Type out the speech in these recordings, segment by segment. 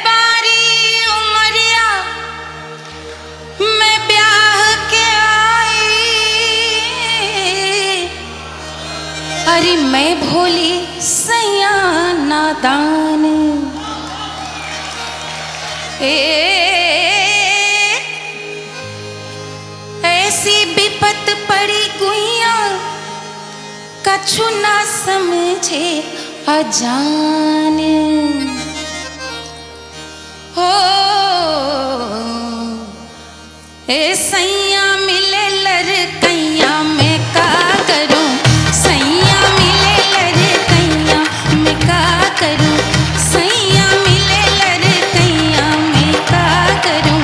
बारी उमरिया मैं ब्याह के आई, अरे मैं भोली सैया नादान। ऐसी विपत पड़ी गुइया कछु ना समझे अजान। हो ए सैया मिले लड़कैया मैं का करूं, सैया मिले लड़कैया मैं का करूं, सैया मिले लड़कैया मैं का करूं,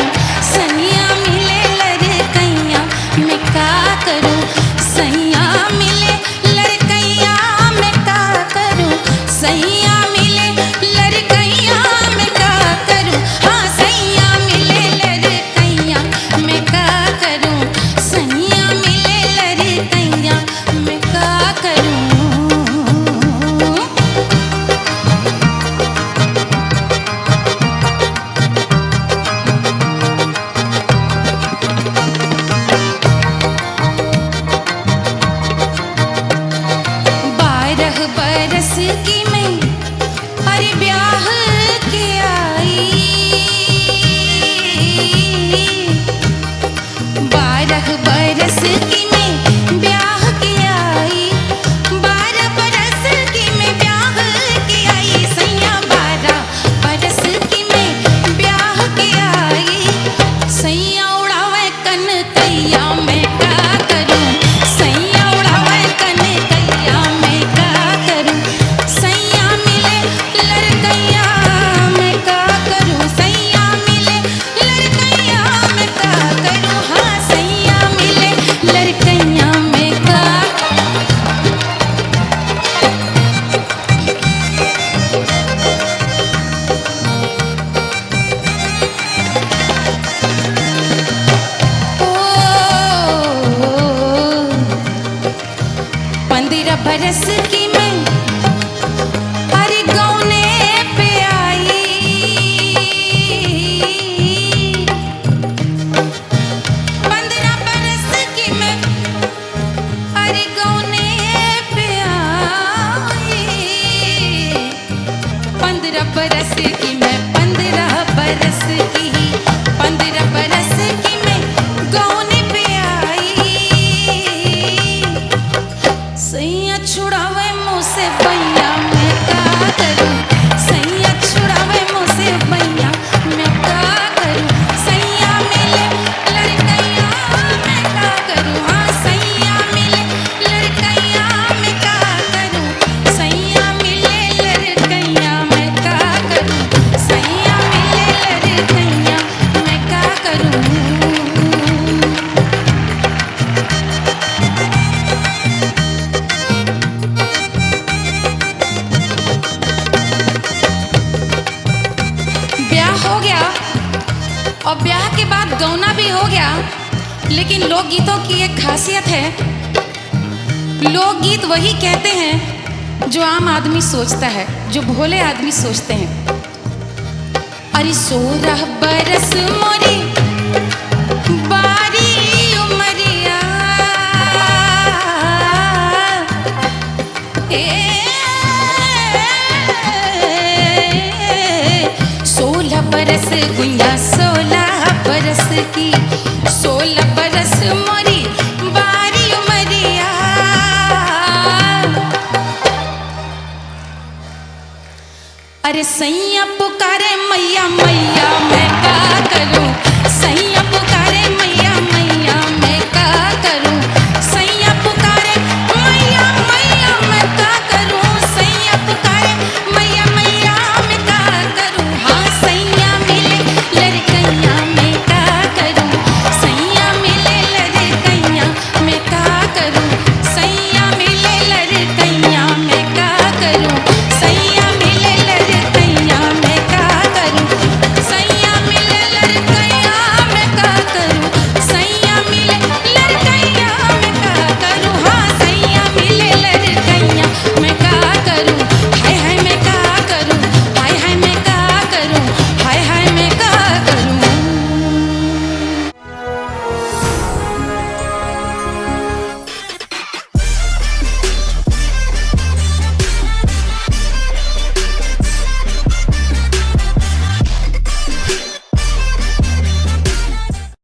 सैया मिले लड़कैया मैं का करूं, सैया मिले लड़कैया मैं का करूं, सैया मिले लड़कैया मैं का करूं, हाँ सैया मिले लड़कैया मैं का करूं, सैया मिले लड़कैया मैं का करूं। बरस की मैं अरे ब्याह के आई, 12 बरस की मैं ब्याह के आई, 12 बरस की मैं ब्याह के आई, सैया 12 बरस की मैं ब्याह के आई, सैया उड़ावे कनकैया मैं का करूं, सैया उड़ावे कनकैया मैं का करूं, सैया मिले लड़कैया मैं का करूं, सैया मिले लड़कैया मैं का करूं, हाँ सैया मिले लड़कैया मैं का। ओ 15 बरस की मैं अरे गौने पे आई, 15 बरस की मैं अरे गौने पे आई, 15 बरस की मैं 15 बरस की 15 बरस की मैं गौने पे आई, सैया छुड़ावे मुझसे भैया मैं का करूं, सैया छुड़ावे मुझसे भैया मैं का करूं, सैया मिले लड़कैया मैं का करूं, हाँ सैया मिले लड़कैया मैं का करूं, सैया मिले लड़कैया मैं का करूं, सैया मिले लड़कैया मैं का करूं। ब्याह हो गया और ब्याह के बाद गौना भी हो गया, लेकिन लोकगीतों की एक खासियत है, लोकगीत वही कहते हैं जो आम आदमी सोचता है, जो भोले आदमी सोचते हैं। अरे 16 बरस मोरी बारी उमरिया, 16 बरस गुइया 16 बरस की, 16 बरस मोरी बारी उमरिया, अरे सैया पुकारे मैया मैया